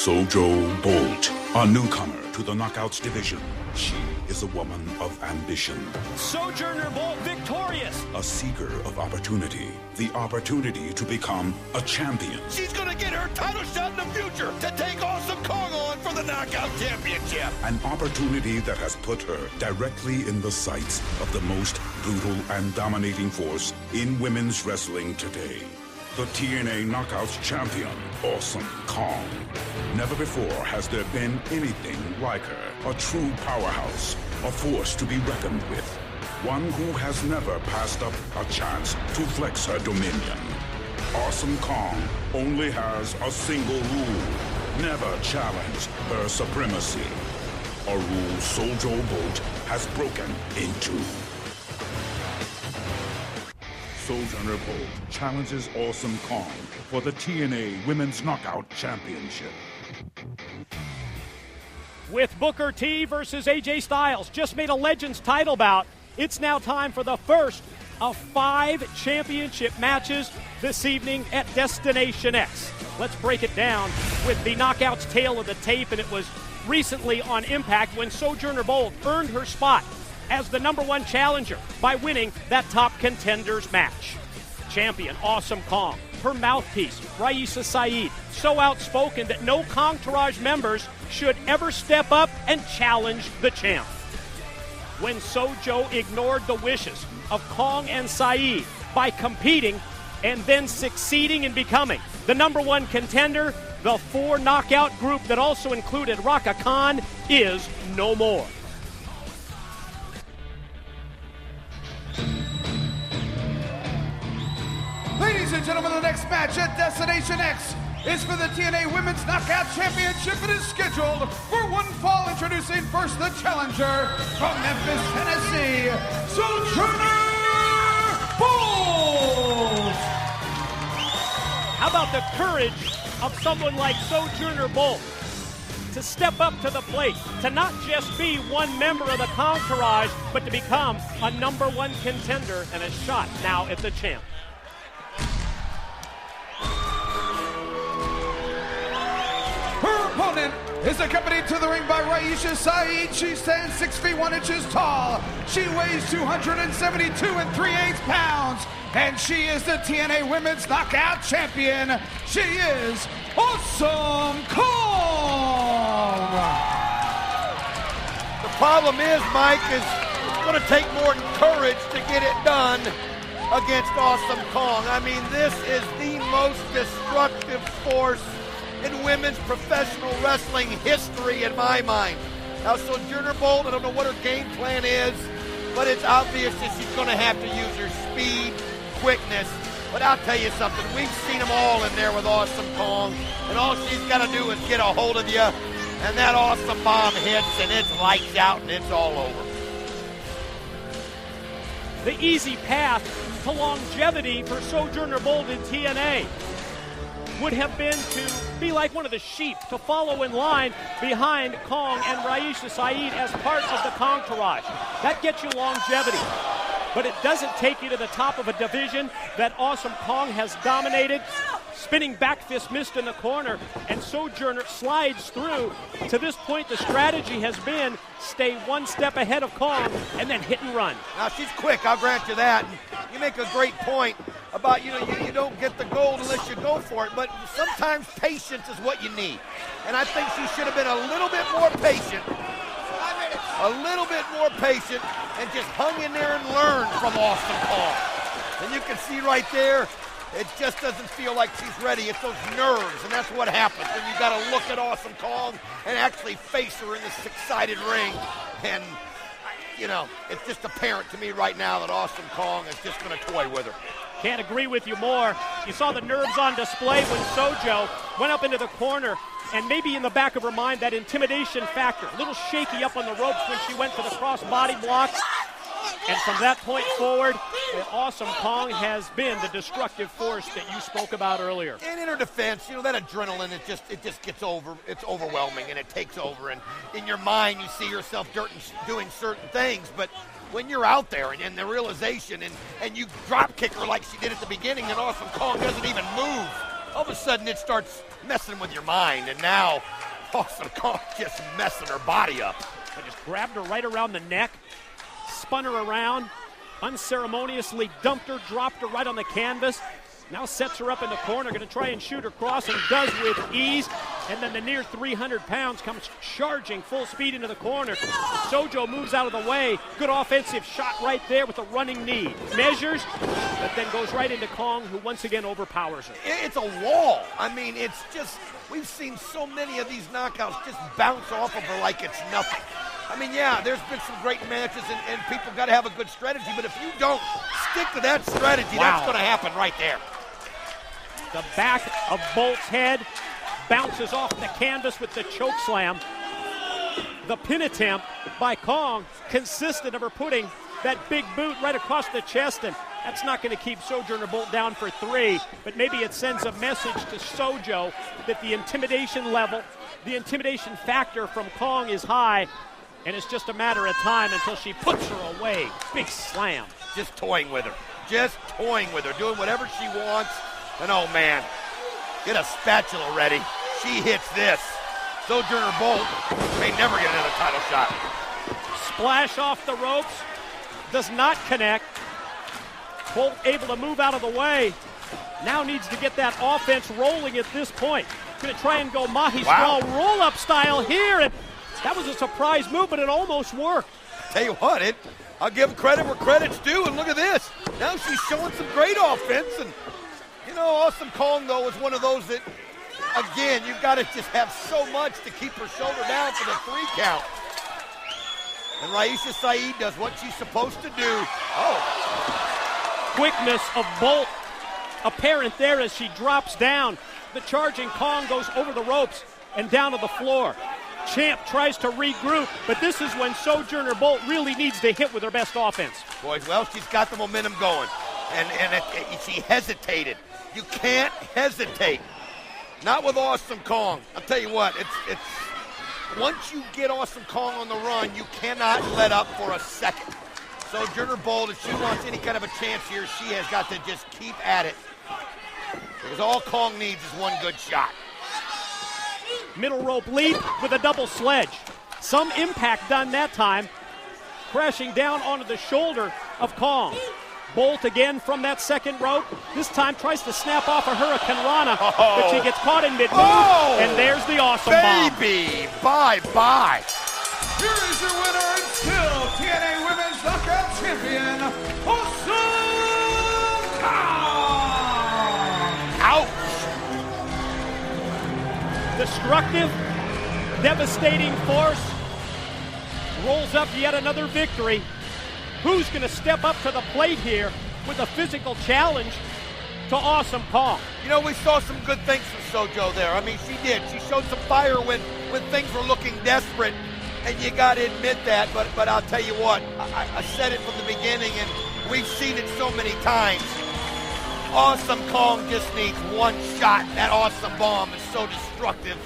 Soujo Bolt, a newcomer to the Knockouts division. She is a woman of ambition. Sojourner Bolt victorious. A seeker of opportunity. The opportunity to become a champion. She's gonna get her title shot in the future to take Awesome Kong on for the Knockout Championship. An opportunity that has put her directly in the sights of the most brutal and dominating force in women's wrestling today. The TNA Knockouts champion, Awesome Kong. Never before has there been anything like her. A true powerhouse, a force to be reckoned with. One who has never passed up a chance to flex her dominion. Awesome Kong only has a single rule. Never challenge her supremacy. A rule Soujo Bolt has broken into. Sojourner Bolt challenges Awesome Kong for the TNA Women's Knockout Championship. With Booker T versus AJ Styles just made a Legends title bout, it's now time for the first of 5 championship matches this evening at Destination X. Let's break it down with the Knockouts tail of the tape, and it was recently on Impact when Sojourner Bolt earned her spot as the #1 challenger by winning that Top Contenders match. Champion Awesome Kong, her mouthpiece Raisa Saeed, so outspoken that no Kongtourage members should ever step up and challenge the champ. When Soujo ignored the wishes of Kong and Saeed by competing and then succeeding in becoming the #1 contender, the 4 knockout group that also included Raka Khan is no more. Ladies and gentlemen, the next match at Destination X is for the TNA Women's Knockout Championship. It is scheduled for one fall. Introducing first the challenger from Memphis, Tennessee, Sojourner Bolt. How about the courage of someone like Sojourner Bolt to step up to the plate, to not just be one member of the Kongtourage, but to become a #1 contender and a shot now at the champ. Her opponent is accompanied to the ring by Raisa Saeed. She stands 6 feet 1 inches tall. She weighs 272 3/8 pounds. And she is the TNA Women's Knockout Champion. She is Awesome Kong. The problem is, Mike, it's going to take more courage to get it done against Awesome Kong. I mean, this is the most destructive force in women's professional wrestling history in my mind. Now, Sojourner Bolt, I don't know what her game plan is, but it's obvious that she's going to have to use her speed, quickness. But I'll tell you something, we've seen them all in there with Awesome Kong, and all she's got to do is get a hold of you, and that Awesome Bomb hits, and it's lights out, and it's all over. The easy path to longevity for Sojourner Bolt in TNA would have been to be like one of the sheep, to follow in line behind Kong and Raisa Saeed as part of the Kongtourage. That gets you longevity, but it doesn't take you to the top of a division that Awesome Kong has dominated. Spinning back fist missed in the corner, and Sojourner slides through. To this point, the strategy has been stay one step ahead of Kong and then hit and run. Now, she's quick, I'll grant you that. You make a great point about, you don't get the gold unless you go for it, but sometimes patience is what you need. And I think she should have been a little bit more patient. And just hung in there and learned from Awesome Kong. And you can see right there, it just doesn't feel like she's ready. It's those nerves, and that's what happens when you got to look at Awesome Kong and actually face her in this excited ring. And, it's just apparent to me right now that Awesome Kong is just going to toy with her. Can't agree with you more. You saw the nerves on display when Soujo went up into the corner, and maybe in the back of her mind, that intimidation factor, a little shaky up on the ropes when she went for the cross-body block. And from that point forward, Awesome Kong has been the destructive force that you spoke about earlier. And in her defense, that adrenaline, it just gets over. It's overwhelming, and it takes over. And in your mind, you see yourself doing certain things. But when you're out there and the realization, and you drop kick her like she did at the beginning, and Awesome Kong doesn't even move, all of a sudden it starts messing with your mind, and now Awesome Kong just messing her body up. I just grabbed her right around the neck, spun her around, unceremoniously dumped her, dropped her right on the canvas. Now sets her up in the corner, going to try and shoot her cross, and does with ease. And then the near 300 pounds comes charging full speed into the corner. Soujo moves out of the way. Good offensive shot right there with a running knee. Measures, but then goes right into Kong, who once again overpowers her. It's a wall. I mean, it's just, we've seen so many of these knockouts just bounce off of her like it's nothing. I mean, yeah, there's been some great matches, and people got to have a good strategy, but if you don't stick to that strategy, that's going to happen right there. The back of Bolt's head bounces off the canvas with the choke slam. The pin attempt by Kong consisted of her putting that big boot right across the chest, and that's not going to keep Sojourner Bolt down for 3, but maybe it sends a message to Soujo that the intimidation level, the intimidation factor from Kong is high, and it's just a matter of time until she puts her away. Big slam. Just toying with her. Just toying with her, doing whatever she wants. And oh man, get a spatula ready. She hits this. Sojourner Bolt may never get another title shot. Splash off the ropes. Does not connect. Bolt able to move out of the way. Now needs to get that offense rolling at this point. Going to try and go Mahi Sprawl roll-up style here. And that was a surprise move, but it almost worked. Tell you what, I'll give credit where credit's due, and look at this. Now she's showing some great offense, and you know, Awesome Kong, though, is one of those that, again, you've got to just have so much to keep her shoulder down for the 3 count. And Raisha Saeed does what she's supposed to do. Oh. Quickness of Bolt apparent there as she drops down. The charging Kong goes over the ropes and down to the floor. Champ tries to regroup, but this is when Sojourner Bolt really needs to hit with her best offense. Boys, well, she's got the momentum going, and she hesitated. You can't hesitate. Not with Awesome Kong. I'll tell you what, it's once you get Awesome Kong on the run, you cannot let up for a second. Sojourner Bolt, if she wants any kind of a chance here, she has got to just keep at it. Because all Kong needs is one good shot. Middle rope leap with a double sledge. Some impact done that time. Crashing down onto the shoulder of Kong. Bolt again from that second rope. This time tries to snap off a Hurricane Rana, but she gets caught in mid-move, and there's the awesome bomb. Baby, bye-bye. Here is your winner and still TNA Women's Knockout Champion, Awesome Kong. Ouch. Destructive, devastating force. Rolls up yet another victory. Who's going to step up to the plate here with a physical challenge to Awesome Kong? You know, we saw some good things from Soujo there. I mean, she did. She showed some fire when things were looking desperate, and you got to admit that. But I'll tell you what, I said it from the beginning, and we've seen it so many times. Awesome Kong just needs one shot. That awesome bomb is so destructive.